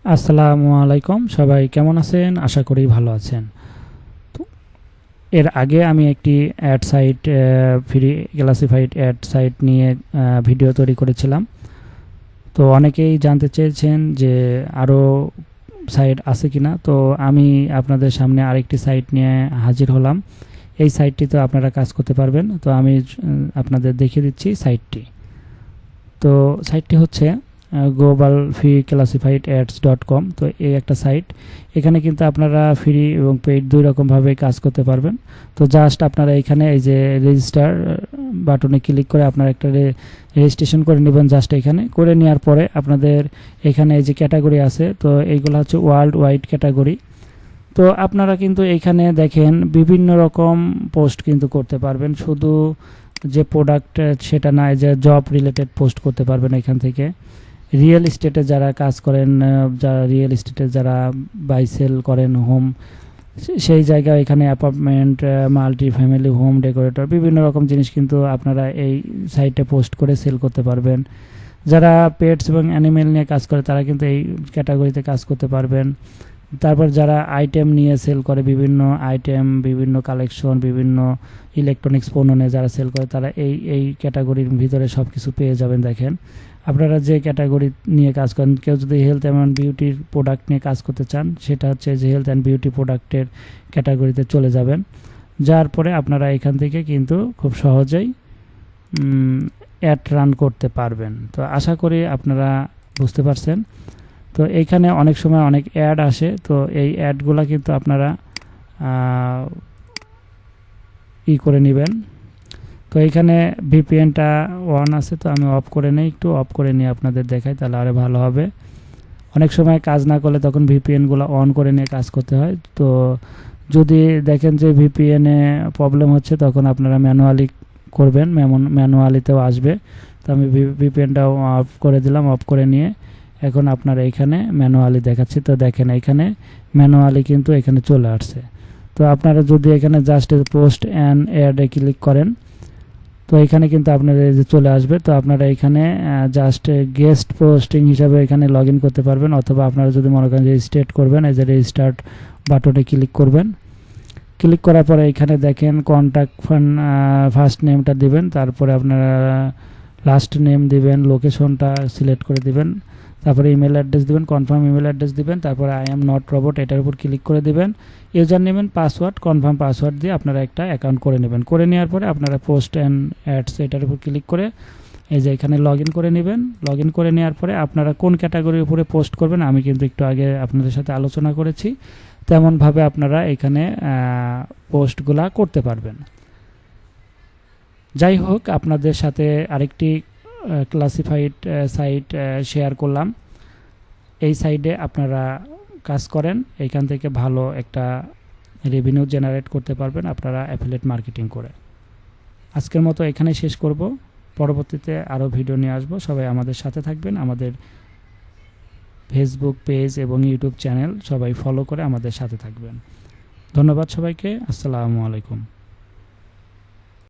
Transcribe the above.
আসসালামু আলাইকুম, সবাই কেমন আছেন? আশা করি ভালো আছেন। তো এর আগে আমি একটি ad site, free classified ad site নিয়ে ভিডিও তৈরি করেছিলাম। তো অনেকেই জানতে চেয়েছেন যে আরও সাইট আছে কিনা। তো আমি আপনাদের সামনে আরেকটি সাইট নিয়ে হাজির হলাম। এই সাইটটিতে আপনারা কাজ করতে পারবেন। তো আমি আপনাদের দেখিয়ে দিচ্ছি সাইটটি। তো সাইটটি হচ্ছে গ্লোবাল ফ্রি ক্লাসিফাইড অ্যাডস.com। তো এই একটা সাইট, এখানে কিন্তু আপনারা ফ্রি এবং পেইড দুই রকমভাবে কাজ করতে পারবেন। তো জাস্ট আপনারা এখানে এই যে রেজিস্টার বাটনে ক্লিক করে আপনারা একটা রেজিস্ট্রেশন করে নেবেন। জাস্ট এখানে করে নেওয়ার পরে আপনাদের এখানে এই যে ক্যাটাগরি আছে, তো এইগুলো হচ্ছে ওয়ার্ল্ড ওয়াইড ক্যাটাগরি। তো আপনারা কিন্তু এখানে দেখেন বিভিন্ন রকম পোস্ট কিন্তু করতে পারবেন। শুধু যে প্রোডাক্ট সেটা নয়, যে জব রিলেটেড পোস্ট করতে পারবেন এখান থেকে। রিয়েল এস্টেটে যারা কাজ করেন, যারা রিয়েল এস্টেটে যারা বাই সেল করেন হোম, সেই জায়গায় এখানে apartment, multi family home decorator বিভিন্ন রকম জিনিস কিন্তু আপনারা এই সাইটে পোস্ট করে সেল করতে পারবেন। যারা পেটস এবং অ্যানিমেল নিয়ে কাজ করে তারা কিন্তু এই ক্যাটাগরিতে কাজ করতে পারবেন। তারপর যারা আইটেম নিয়ে সেল করে, বিভিন্ন আইটেম, বিভিন্ন কালেকশন, বিভিন্ন ইলেকট্রনিক্স পণ্য নিয়ে যারা সেল করে, তারা এই এই ক্যাটাগরির ভিতরে সব কিছু পেয়ে যাবেন। দেখেন আপনারা যে ক্যাটাগরি নিয়ে কাজ করেন, কেউ যদি হেলথ অ্যান্ড বিউটির প্রোডাক্ট নিয়ে কাজ করতে চান, সেটা হচ্ছে যে হেলথ অ্যান্ড বিউটি প্রোডাক্টের ক্যাটাগরিতে চলে যাবেন। যার পরে আপনারা এখান থেকে কিন্তু খুব সহজেই অ্যাড রান করতে পারবেন। তো আশা করি আপনারা বুঝতে পারছেন। তো এইখানে অনেক সময় অনেক অ্যাড আসে, তো এই অ্যাডগুলা কিন্তু আপনারা করে নেবেন। তো এইখানে ভিপিএনটা অন আছে, তো আমি অফ করে নেই, একটু অফ করে নিয়ে আপনাদের দেখাই, তাহলে আরও ভালো হবে। অনেক সময় কাজ না করলে তখন ভিপিএনগুলো অন করে নিয়ে কাজ করতে হয়। তো যদি দেখেন যে ভিপিএনে প্রবলেম হচ্ছে, তখন আপনারা ম্যানুয়ালি করবেন, ম্যানুয়ালিতেও আসবে। তো আমি ভিপিএনটাও অফ করে দিলাম, অফ করে নিয়ে এখন আপনারা এখানে ম্যানুয়ালি দেখাচ্ছি। তো দেখেন এখানে ম্যানুয়ালি কিন্তু এখানে চলে আসছে। তো আপনারা যদি এখানে জাস্ট পোস্ট অ্যান্ড অ্যাডে ক্লিক করেন, তো এখানে কিন্তু আপনারা যে চলে আসবে। তো আপনারা এখানে জাস্ট গেস্ট পোস্টিং হিসাবে এখানে লগ ইন করতে পারবেন, অথবা আপনারা যদি মনে করেন যে রেজিস্ট্রেট করবেন, এই যে রেজিস্টার্ট বাটনে ক্লিক করবেন। ক্লিক করার পরে এখানে দেখেন কন্ট্যাক্ট ফার্স্ট নেমটা দিবেন, তারপরে আপনারা লাস্ট নেম দিবেন, লোকেশনটা সিলেক্ট করে দিবেন, তারপরে ইমেল অ্যাড্রেস দিবেন, কনফার্ম ইমেল অ্যাড্রেস দিবেন, তারপরে আই এম নট রোবট এটার উপর ক্লিক করে দিবেন। ইউজার নেবেন, পাসওয়ার্ড, কনফার্ম পাসওয়ার্ড দিয়ে আপনারা একটা অ্যাকাউন্ট করে নেবেন। করে নেওয়ার পরে আপনারা পোস্ট অ্যান্ড অ্যাডস এটার উপর ক্লিক করে এই যে এখানে লগ ইন করে নেবেন। লগ ইন করে নেওয়ার পরে আপনারা কোন ক্যাটাগরির উপরে পোস্ট করবেন আমি কিন্তু একটু আগে আপনাদের সাথে আলোচনা করেছি, তেমনভাবে আপনারা এখানে পোস্টগুলা করতে পারবেন। যাই হোক, আপনাদের সাথে আরেকটি ক্লাসিফাইড সাইট শেয়ার করলাম। এই সাইডে আপনারা কাজ করেন, এইখান থেকে ভালো একটা রেভিনিউ জেনারেট করতে পারবেন আপনারা অ্যাফিলিয়েট মার্কেটিং করে। আজকের মতো এখানেই শেষ করব, পরবর্তীতে আরও ভিডিও নিয়ে আসবো। সবাই আমাদের সাথে থাকবেন, আমাদের ফেসবুক পেজ এবং ইউটিউব চ্যানেল সবাই ফলো করে আমাদের সাথে থাকবেন। ধন্যবাদ সবাইকে। আসসালামু আলাইকুম।